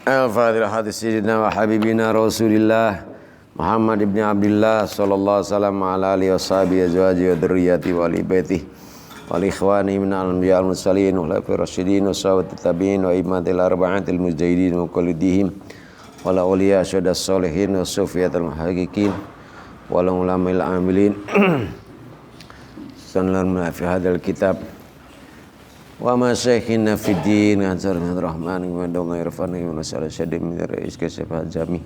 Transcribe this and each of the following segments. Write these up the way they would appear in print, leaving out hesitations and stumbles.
Al-Fatihah hadis sayyidina wa habibina Rasulillah Muhammad ibn Abdullah sallallahu alaihi wasallam ala alihi washabihi azwaji wa dzurriyyati wa ali baitihi wal ikhwani min al-anbiya al-mursalin wa la rasyidin wa sahabat tabi'in wa immatil arba'atil mujahidin wa qallidihim wa la awliya syuhadas sholihin wa sufiyatul muhaqqiqin wa la ulamil amilin sallallahu fi hadzal kitab wa masyaikhinna fid din ansarna rahman wa dawna irfan wa nasal syadim min rais kasifat jami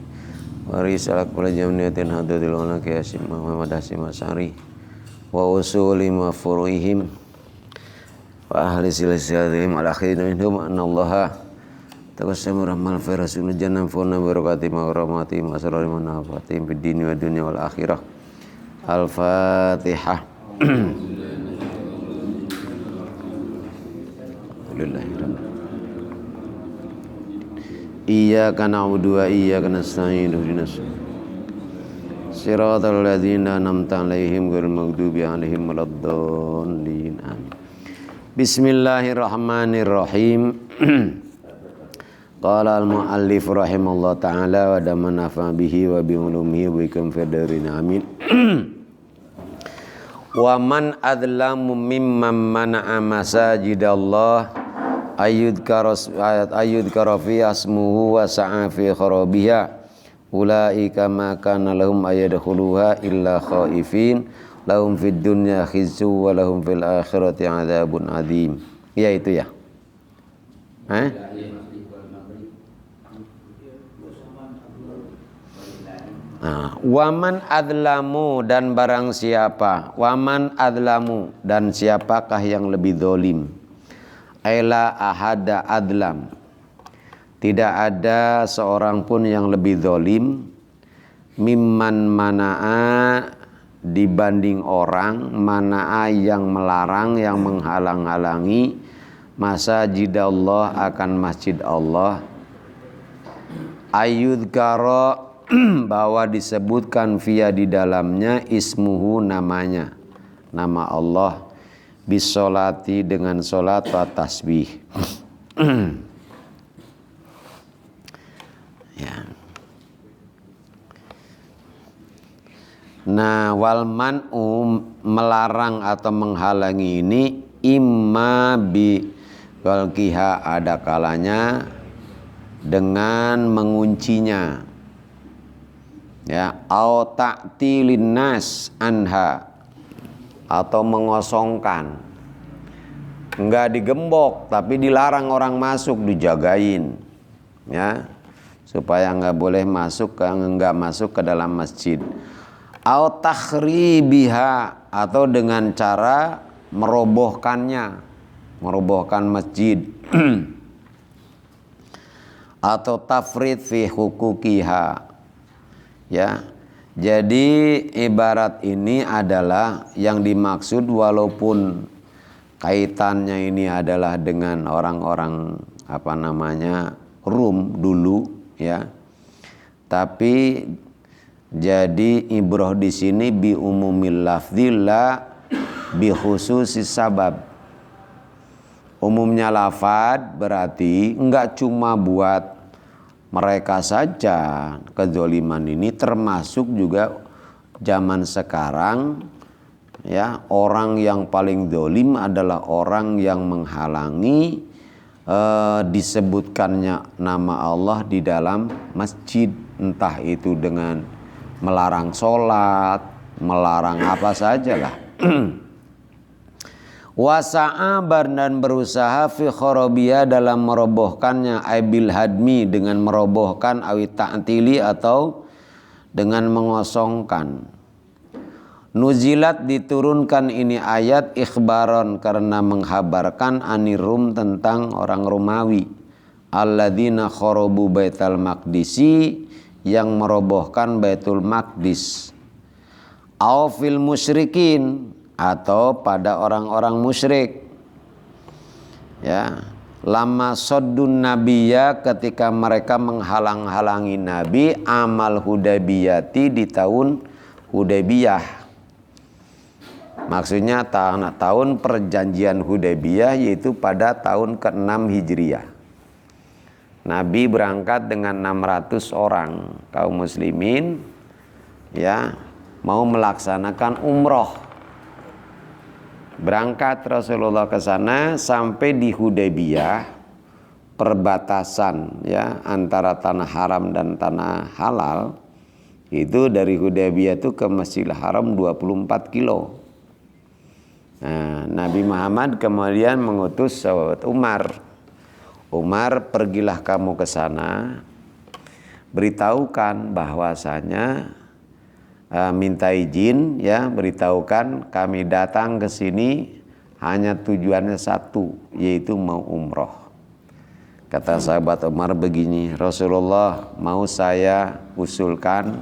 wa risalah kula jamniatin hadadil wala qiyasim Muhammad Hasim Asari wa usuli ma furuihim wa ahli silsilatihim al akhirin minhum anallaha taqassama rahmal fi rasul jannah funa barakati ma rahmati ma sarari manafati fid din wa dunya wal akhirah. Al-Fatihah. Iyyaka na'budu wa iyyaka nasta'in ihdinas siratal ladzina an'amta 'alaihim ghairil maghdubi 'alaihim waladdallin. Amin. Bismillahirrahmanirrahim. Qala al-muallif rahimallahu ta'ala wa damana bihi wa bi ulumihi wa bikum fadarin. Amin. Wa man adlamu mimman mana'a masajidallah ayyudkara fi asmuhu wa sa'a fi kharabiha ulaika ma kana lahum ayadkhuluha illa khaifin lahum fid dunya khizyu wa lahum fil akhirati adzabun adzim. Ya itu ya. Waman adlamu dan barang siapa, waman adlamu dan siapakah yang lebih zalim. Aila ahada adlam, tidak ada seorang pun yang lebih zalim mimman mana'a dibanding orang mana'a yang melarang, yang menghalang-halangi masajidallah akan masjid Allah ayyudkara bahwa disebutkan via di dalamnya ismuhu namanya, nama Allah bisolati dengan solat wa tasbih. Ya. Nah, wal man'u melarang atau menghalangi ini imma bi walqiha ada kalanya dengan menguncinya. Ya, au ta'tilin nas anha atau mengosongkan, enggak digembok tapi dilarang orang masuk, dijagain ya supaya enggak boleh masuk enggak masuk ke dalam masjid. Au takhribiha atau dengan cara merobohkannya, merobohkan masjid atau tafrid fi hukukiha. Ya, jadi ibarat ini adalah yang dimaksud walaupun kaitannya ini adalah dengan orang-orang Rum dulu ya. Tapi jadi ibrah di sini bi umumil lafzi la bi khususis sabab. Umumnya lafad berarti enggak cuma buat mereka saja kezaliman ini, termasuk juga zaman sekarang ya, orang yang paling zalim adalah orang yang menghalangi disebutkannya nama Allah di dalam masjid, entah itu dengan melarang sholat, melarang apa sajalah. Wasa'abar dan berusaha fi kharabiya dalam merobohkannya aibil hadmi dengan merobohkan awit ta'tili atau dengan mengosongkan. Nuzilat diturunkan ini ayat ikhbaron karena menghabarkan anirum tentang orang Romawi alladzina kharabu baital maqdisi yang merobohkan Baitul Maqdis au fil musyrikin atau pada orang-orang musyrik ya, lama soddun nabiyya ketika mereka menghalang-halangi Nabi amal Hudaybiyati di tahun Hudaybiyah, maksudnya tahun perjanjian Hudaybiyah yaitu pada tahun ke-6 Hijriyah. Nabi berangkat dengan 600 orang kaum muslimin, ya, mau melaksanakan umroh. Berangkat Rasulullah ke sana sampai di Hudaybiyah, perbatasan ya antara tanah haram dan tanah halal. Itu dari Hudaybiyah itu ke Masjidil Haram 24 kilo. Nah, Nabi Muhammad kemudian mengutus sahabat Umar, pergilah kamu ke sana, beritahukan bahwasanya minta izin ya, beritahukan kami datang ke sini hanya tujuannya satu, yaitu mau umroh. Kata sahabat Umar begini, Rasulullah, mau saya usulkan,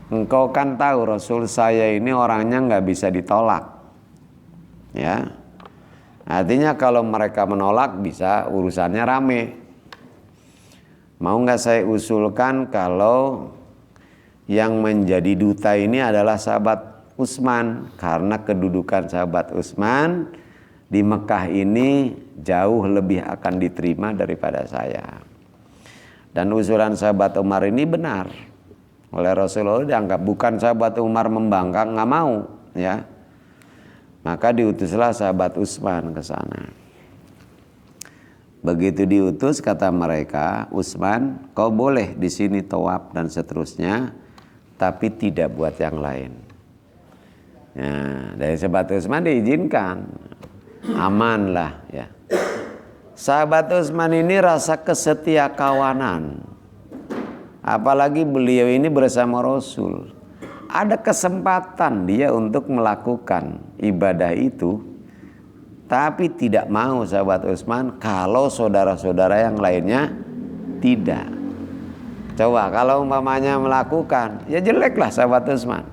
engkau kan tahu Rasul saya ini orangnya nggak bisa ditolak, ya. Artinya kalau mereka menolak bisa urusannya rame. Mau nggak saya usulkan kalau yang menjadi duta ini adalah sahabat Utsman, karena kedudukan sahabat Utsman di Mekah ini jauh lebih akan diterima daripada saya. Dan usulan sahabat Umar ini benar. Oleh Rasulullah dianggap, bukan sahabat Umar membangkang, nggak mau, ya. Maka diutuslah sahabat Utsman ke sana. Begitu diutus, kata mereka, Utsman, kau boleh di sini tawaf dan seterusnya, tapi tidak buat yang lain. Nah, dari sahabat Utsman diizinkan, aman lah, ya. Sahabat Utsman ini rasa kesetia kawanan, apalagi beliau ini bersama Rasul. Ada kesempatan dia untuk melakukan ibadah itu, tapi tidak mau sahabat Utsman kalau saudara-saudara yang lainnya tidak. Coba kalau umpamanya melakukan, ya jeleklah sahabat Utsman.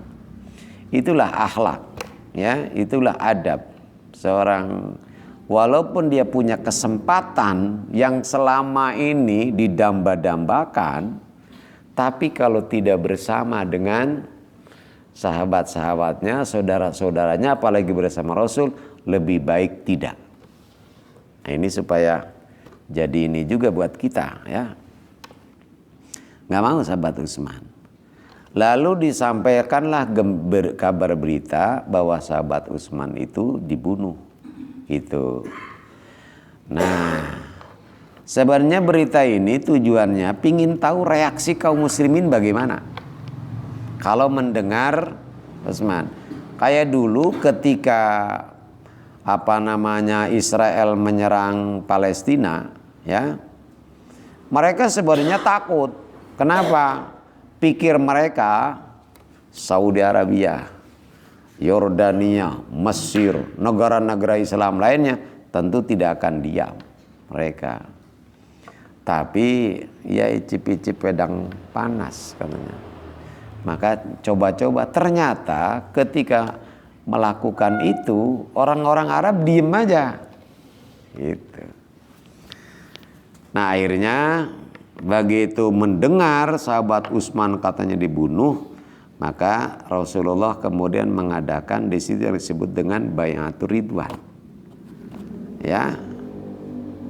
Itulah akhlak, ya, itulah adab seorang. Walaupun dia punya kesempatan yang selama ini didamba-dambakan, tapi kalau tidak bersama dengan sahabat-sahabatnya, saudara-saudaranya, apalagi bersama Rasul, lebih baik tidak. Nah, ini supaya jadi ini juga buat kita, ya. Nggak mau sahabat Utsman. Lalu disampaikanlah kabar berita bahwa sahabat Utsman itu dibunuh. Itu. Nah, sebenarnya berita ini tujuannya pingin tahu reaksi kaum muslimin bagaimana kalau mendengar Utsman. Kayak dulu ketika Israel menyerang Palestina, ya. Mereka sebenarnya takut. Kenapa? Pikir mereka Saudi Arabia, Yordania, Mesir, negara-negara Islam lainnya tentu tidak akan diam mereka. Tapi ya icip-icip pedang panas katanya. Maka coba-coba, ternyata ketika melakukan itu orang-orang Arab diem aja gitu. Nah, akhirnya begitu mendengar sahabat Utsman katanya dibunuh, maka Rasulullah kemudian mengadakan di situ yang disebut dengan Bai'atur Ridwan. Ya.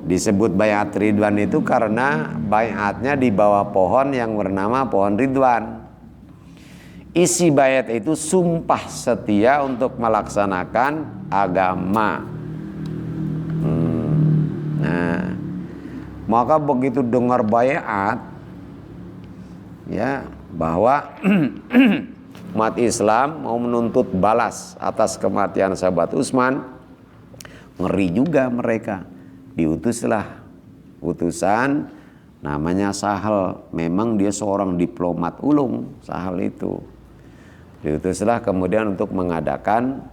Disebut Bai'at Ridwan itu karena bai'atnya di bawah pohon yang bernama pohon Ridwan. Isi baiat itu sumpah setia untuk melaksanakan agama. Nah, maka begitu dengar baiat, ya, bahwa umat Islam mau menuntut balas atas kematian sahabat Utsman, ngeri juga mereka. Diutuslah utusan namanya Sahal. Memang dia seorang diplomat ulung, Sahal itu. Diutuslah kemudian untuk mengadakan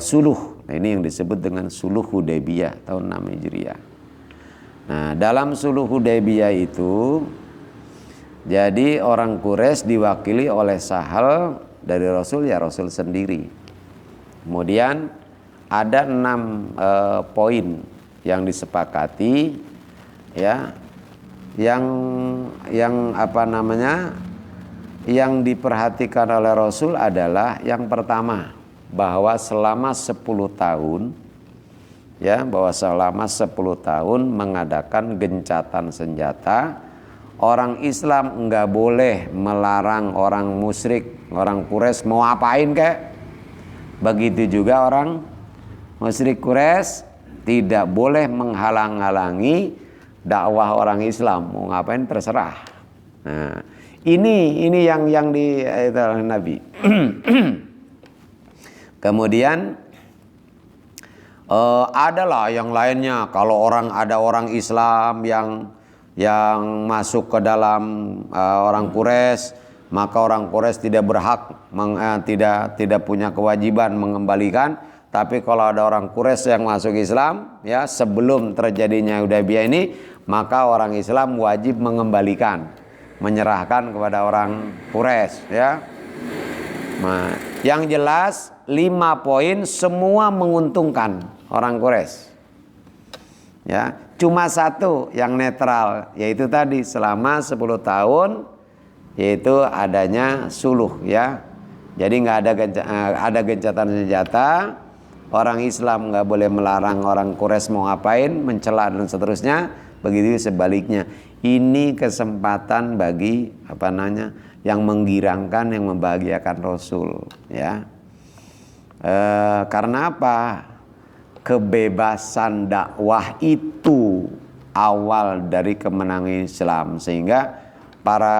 suluh. Nah, ini yang disebut dengan suluh Hudaybiyah tahun 6 Hijriah. Nah, dalam suluh Hudaybiyah itu jadi orang Quraisy diwakili oleh Sahal, dari Rasul ya Rasul sendiri. Kemudian ada 6 poin yang disepakati, ya, yang diperhatikan oleh Rasul adalah yang pertama, bahwa selama 10 tahun ya, bahwa selama 10 tahun mengadakan gencatan senjata. Orang Islam nggak boleh melarang orang musyrik, orang Quraisy mau apain kek. Begitu juga orang musyrik Quraisy tidak boleh menghalang-halangi dakwah orang Islam, mau ngapain terserah. Nah, ini yang di Nabi. Kemudian adalah yang lainnya. Kalau ada orang Islam yang masuk ke dalam orang Quraisy, maka orang Quraisy tidak berhak tidak punya kewajiban mengembalikan. Tapi kalau ada orang Quraisy yang masuk Islam, ya, sebelum terjadinya Hudaybiyah ini, maka orang Islam wajib mengembalikan, menyerahkan kepada orang Quraisy, ya. Nah, yang jelas 5 poin semua menguntungkan orang Quraisy. Ya, cuma 1 yang netral, yaitu tadi selama 10 tahun, yaitu adanya suluh, ya. Jadi nggak ada gencatan senjata. Orang Islam nggak boleh melarang orang Quraisy mau ngapain, mencela dan seterusnya. Begitu sebaliknya. Ini kesempatan bagi yang menggirangkan, yang membahagiakan Rasul, ya. Karena apa? Kebebasan dakwah itu awal dari kemenangan Islam, sehingga para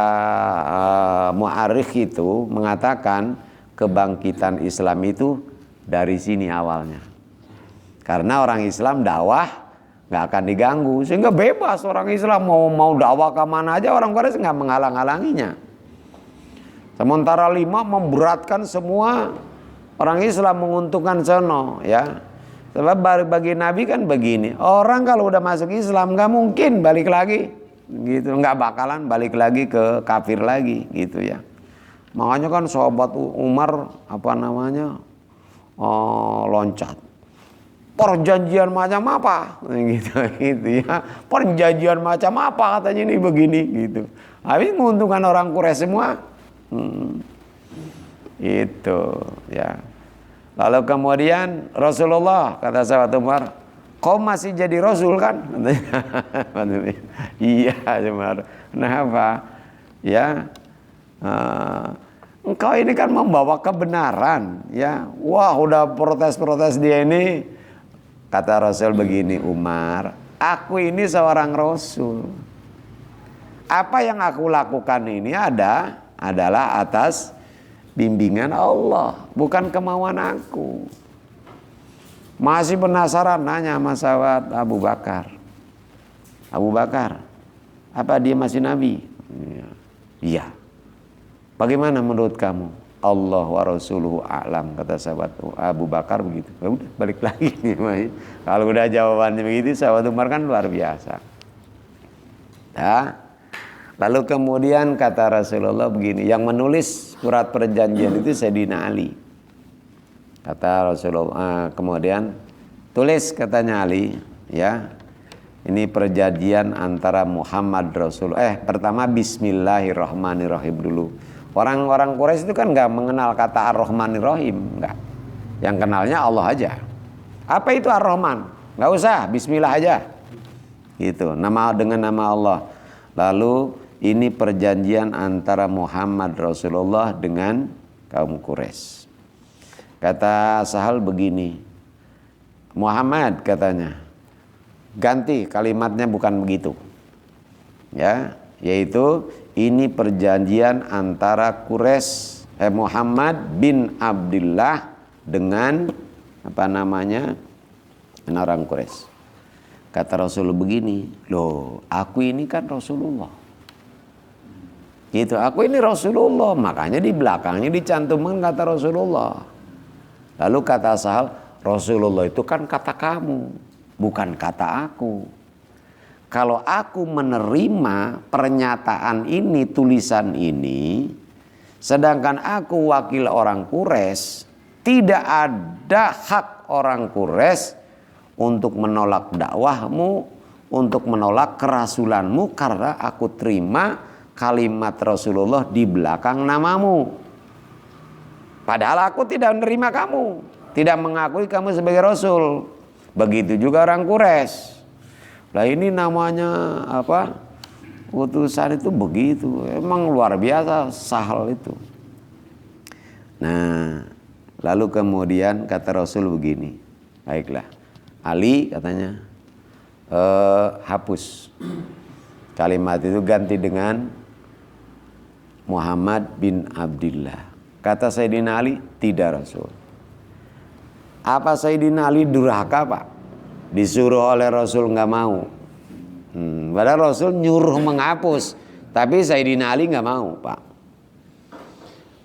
mu'arikh itu mengatakan kebangkitan Islam itu dari sini awalnya. Karena orang Islam dakwah nggak akan diganggu, sehingga bebas orang Islam mau dakwah ke mana aja, orang Quraisy nggak menghalang-halanginya. Sementara 5 memberatkan semua orang Islam, menguntungkan sono, ya. Sebab bagi Nabi kan begini, orang kalau udah masuk Islam nggak mungkin balik lagi, gitu, nggak bakalan balik lagi ke kafir lagi, gitu ya. Makanya kan sahabat Umar loncat. Perjanjian macam apa? Gitu ya. Perjanjian macam apa katanya ini begini, gitu. Habis menguntungkan orang Quraisy semua. Itu, ya. Lalu kemudian Rasulullah, kata sahabat Umar, kau masih jadi Rasul kan? Iya, Umar. Kenapa? Ya, engkau ini kan membawa kebenaran, ya. Wah, udah protes dia ini. Kata Rasul begini, Umar, aku ini seorang Rasul. Apa yang aku lakukan ini adalah atas bimbingan Allah, bukan kemauan aku. Masih penasaran, nanya sama sahabat Abu Bakar. Abu Bakar, apa dia masih Nabi? Iya. Bagaimana menurut kamu? Allah wa rasuluhu a'lam, kata sahabat Abu Bakar begitu. Ya udah, balik lagi nih. Kalau udah jawabannya begitu, sahabat Umar kan luar biasa. Ya. Lalu kemudian kata Rasulullah begini, yang menulis surat perjanjian itu Sayyidina Ali. Kata Rasulullah, kemudian tulis, katanya Ali, ya. Ini perjanjian antara Muhammad Rasulullah. Pertama Bismillahirrahmanirrahim dulu. Orang-orang Quraisy itu kan nggak mengenal kata Ar-Rahmanir-Rahim, nggak. Yang kenalnya Allah aja. Apa itu Ar-Rahman? Nggak usah, Bismillah aja. Gitu, dengan nama Allah. Lalu ini perjanjian antara Muhammad Rasulullah dengan kaum Quraisy. Kata Sahal begini, Muhammad, katanya, ganti kalimatnya, bukan begitu, ya, yaitu ini perjanjian antara Muhammad bin Abdullah dengan orang Quraisy. Kata Rasul begini, loh, aku ini kan Rasulullah. Gitu, aku ini Rasulullah, makanya di belakangnya dicantumkan kata Rasulullah. Lalu kata Sahal, Rasulullah itu kan kata kamu, bukan kata aku. Kalau aku menerima pernyataan ini, tulisan ini, sedangkan aku wakil orang Quraisy, tidak ada hak orang Quraisy untuk menolak dakwahmu, untuk menolak kerasulanmu, karena aku terima kalimat Rasulullah di belakang namamu. Padahal aku tidak menerima kamu, tidak mengakui kamu sebagai Rasul. Begitu juga orang Quraisy. Lah ini namanya apa? Utusan itu begitu. Emang luar biasa Sahal itu. Nah, lalu kemudian kata Rasul begini. Baiklah. Ali katanya hapus kalimat itu, ganti dengan Muhammad bin Abdullah. Kata Sayyidina Ali, tidak Rasul. Apa Sayyidina Ali durhaka Pak? Disuruh oleh Rasul nggak mau. Padahal Rasul nyuruh menghapus, tapi Sayyidina Ali nggak mau Pak.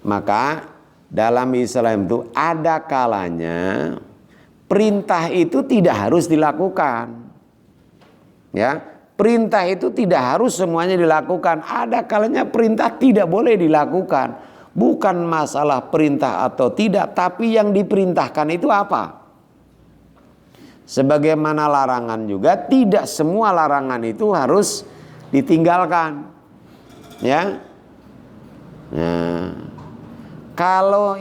Maka dalam Islam itu ada kalanya perintah itu tidak harus dilakukan. Ya, perintah itu tidak harus semuanya dilakukan. Ada kalanya perintah tidak boleh dilakukan. Bukan masalah perintah atau tidak, tapi yang diperintahkan itu apa? Sebagaimana larangan juga, tidak semua larangan itu harus ditinggalkan. Ya. Nah, kalau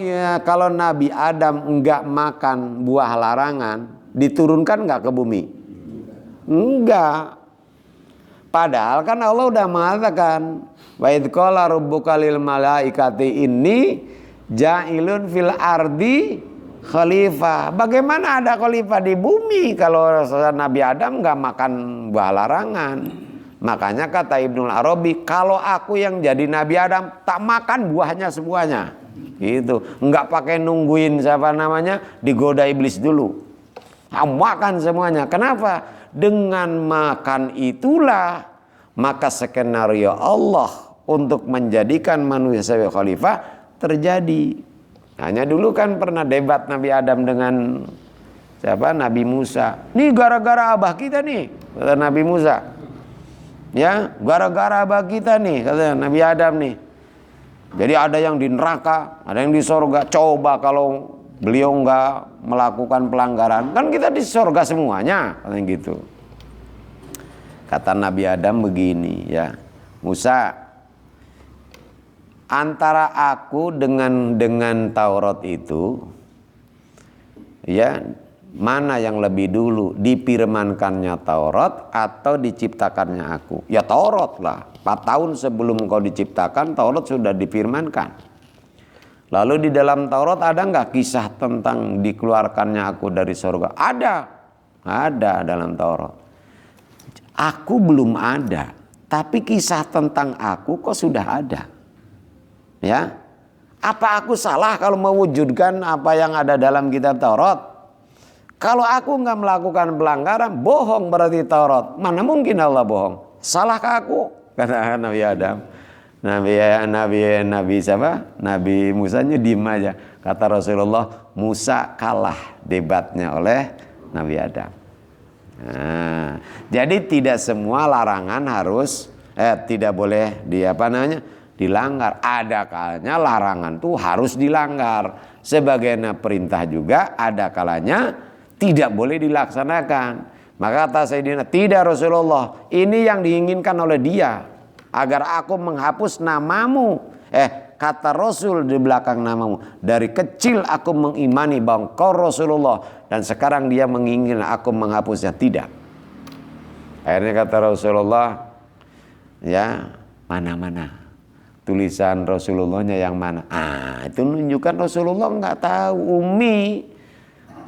Nabi Adam enggak makan buah larangan, diturunkan enggak ke bumi? Enggak. Padahal kan Allah udah mengatakan, wa idz qala rabbuka lil malaikati inni ja'ilun fil ardi khalifah. Bagaimana ada khalifah di bumi kalau Nabi Adam enggak makan buah larangan? Makanya kata Ibnul Arabi, kalau aku yang jadi Nabi Adam tak makan buahnya semuanya. Gitu. Enggak pakai nungguin siapa namanya digoda iblis dulu. Makan semuanya. Kenapa? Dengan makan itulah maka skenario Allah untuk menjadikan manusia sebagai khalifah terjadi. Hanya dulu kan pernah debat Nabi Adam dengan siapa? Nabi Musa. Nih gara-gara abah kita nih, kata Nabi Musa. Ya, gara-gara abah kita nih, kata Nabi Adam nih. Jadi ada yang di neraka, ada yang di sorga. Coba kalau beliau enggak melakukan pelanggaran, kan kita di sorga semuanya, katanya gitu. Kata Nabi Adam begini, ya, Musa, antara aku dengan Taurat itu, ya, mana yang lebih dulu, difirmankannya Taurat atau diciptakannya aku? Ya Taurat lah. 4 tahun sebelum kau diciptakan, Taurat sudah difirmankan. Lalu di dalam Taurat ada nggak kisah tentang dikeluarkannya aku dari surga? Ada dalam Taurat. Aku belum ada, tapi kisah tentang aku kok sudah ada. Ya, apa aku salah kalau mewujudkan apa yang ada dalam kitab Taurat? Kalau aku nggak melakukan pelanggaran, bohong berarti Taurat. Mana mungkin Allah bohong? Salahkah aku? Kata Nabi Adam. Nabi siapa? Nabi Musanya diem aja. Kata Rasulullah, Musa kalah debatnya oleh Nabi Adam. Nah, jadi tidak semua larangan harus tidak boleh dilanggar. Ada kalanya larangan tuh harus dilanggar. Sebagaimana perintah juga ada kalanya tidak boleh dilaksanakan. Maka kata Sayyidina, tidak Rasulullah, ini yang diinginkan oleh dia, agar aku menghapus namamu. Kata Rasul di belakang namamu, dari kecil aku mengimani bahwa kau Rasulullah, dan sekarang dia menginginkan aku menghapusnya. Tidak. Akhirnya kata Rasulullah, ya, mana tulisan Rasulullahnya yang mana? Itu menunjukkan Rasulullah nggak tahu, ummi.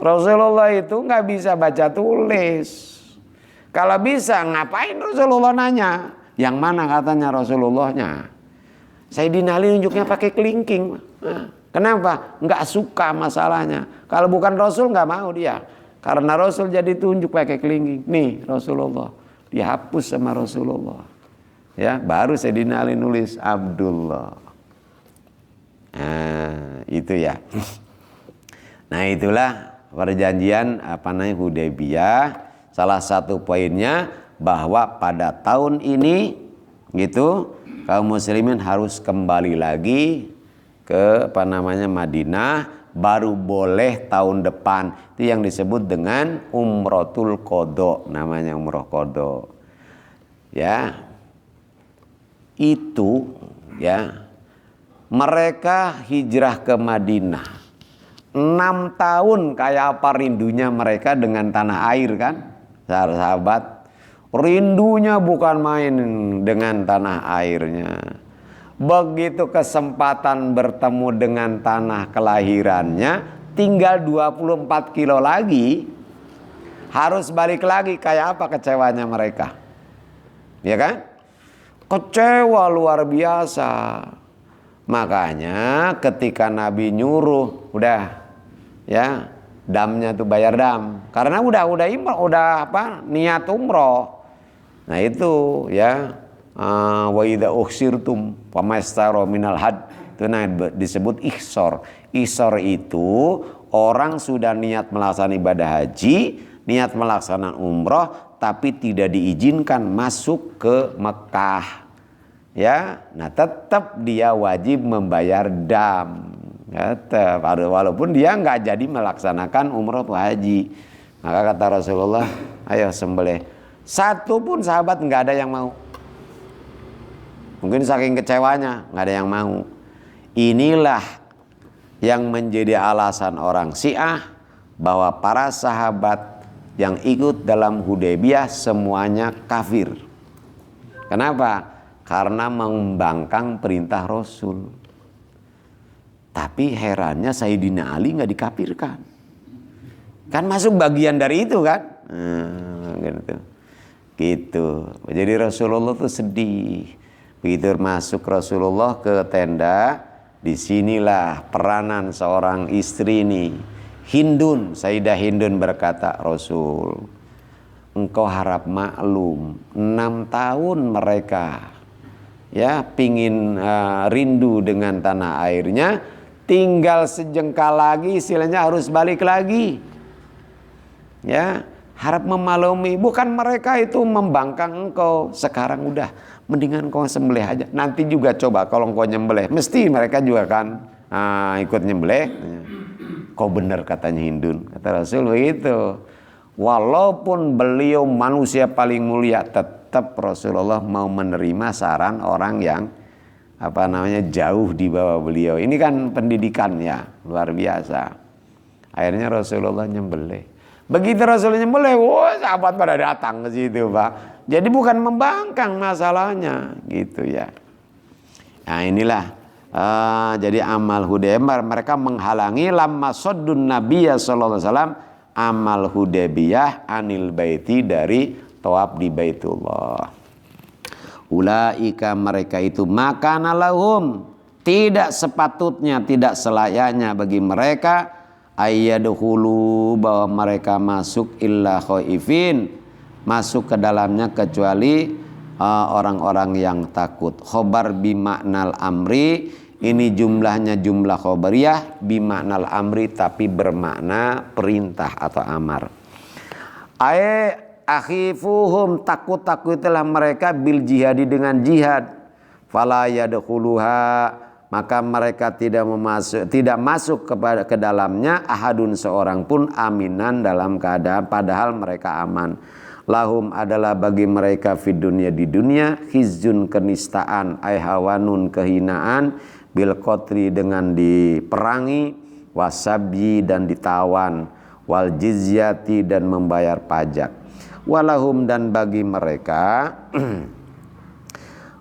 Rasulullah itu nggak bisa baca tulis. Kalau bisa, ngapain Rasulullah nanya? Yang mana katanya Rasulullahnya? Sayyidina Ali nunjuknya pakai kelingking. Kenapa? Nggak suka masalahnya. Kalau bukan Rasul nggak mau dia. Karena Rasul jadi tunjuk pakai kelingking. Nih Rasulullah. Dihapus sama Rasulullah. Ya, baru Sayyidina Ali nulis Abdullah. Nah, itu ya. Nah, itulah perjanjian Hudaybiyah. Salah satu poinnya bahwa pada tahun ini gitu kaum muslimin harus kembali lagi ke Madinah, baru boleh tahun depan. Itu yang disebut dengan Umrotul Qadha, namanya umroh qadha. Ya. Itu ya, mereka hijrah ke Madinah 6 tahun kayak apa rindunya mereka dengan tanah air kan, sahabat. Rindunya bukan main dengan tanah airnya. Begitu kesempatan bertemu dengan tanah kelahirannya, tinggal 24 kilo lagi, harus balik lagi. Kayak apa kecewanya mereka? Ya kan? Kecewa luar biasa. Makanya ketika Nabi nyuruh, udah ya, damnya tuh bayar dam. Karena udah niat umroh. Nah itu ya, wa idza ukhsirtum famastaro minal had, itu disebut ihsor. Ihsor itu orang sudah niat melaksanakan ibadah haji, niat melaksanakan umroh, tapi tidak diizinkan masuk ke Mekah. Ya, nah tetap dia wajib membayar dam. Ya, tetap, walaupun dia nggak jadi melaksanakan umroh atau haji. Maka kata Rasulullah, ayo sembelih. Satu pun sahabat nggak ada yang mau. Mungkin saking kecewanya nggak ada yang mau. Inilah yang menjadi alasan orang Syiah bahwa para sahabat yang ikut dalam Hudaybiyah semuanya kafir. Kenapa? Karena membangkang perintah Rasul. Tapi herannya Sayyidina Ali nggak dikafirkan. Kan masuk bagian dari itu kan? Gitu. Jadi Rasulullah tuh sedih. Begitu masuk Rasulullah ke tenda, disinilah peranan seorang istri ini. Hindun, Sayyidah Hindun berkata, Rasul, engkau harap maklum, 6 tahun mereka ya pingin rindu dengan tanah airnya, tinggal sejengkal lagi istilahnya harus balik lagi. Ya, harap memaklumi, bukan mereka itu membangkang engkau. Sekarang udah, mendingan kau sembelih aja. Nanti juga coba kalau engkau nyembelih, mesti mereka juga kan ikut nyembelih. Kau benar katanya Hindun, kata Rasul begitu. Walaupun beliau manusia paling mulia, tetap Rasulullah mau menerima saran orang yang jauh di bawah beliau. Ini kan pendidikan ya, luar biasa. Akhirnya Rasulullah nyembelih. Begitu Rasulullah nyembelih, sahabat pada datang ke situ, Pak. Jadi bukan membangkang masalahnya, gitu ya. Nah inilah, jadi amal Hudaybiyah, mereka menghalangi lamma saddun Nabiyya sallallahu alaihi wasallam amal Hudaybiyah anil baiti, dari tawaf di Baitullah. Ulaika, mereka itu, makana lahum, tidak sepatutnya, tidak selayaknya bagi mereka ayyadkhulu, bahwa mereka masuk illa khaifin, masuk ke dalamnya kecuali orang-orang yang takut. Khobar bimaknal amri, ini jumlahnya jumlah khobariyah, bimaknal amri tapi bermakna perintah atau amar. Akhifuhum, takut-takutilah mereka bil jihadi, dengan jihad. Fala yadkhuluha, maka mereka tidak masuk ke dalamnya ahadun, seorang pun, aminan, dalam keadaan padahal mereka aman. Lahum, adalah bagi mereka fid dunya, di dunia, khizyun, kenistaan, hawanun, kehinaan, bil qatri, dengan diperangi, wasabyi, dan ditawan, wal jizyati, dan membayar pajak. Walahum, dan bagi mereka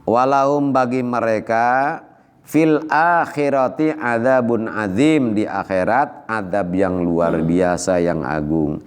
walahum, bagi mereka fil akhirati adzabun azim, di akhirat adab yang luar biasa, yang agung.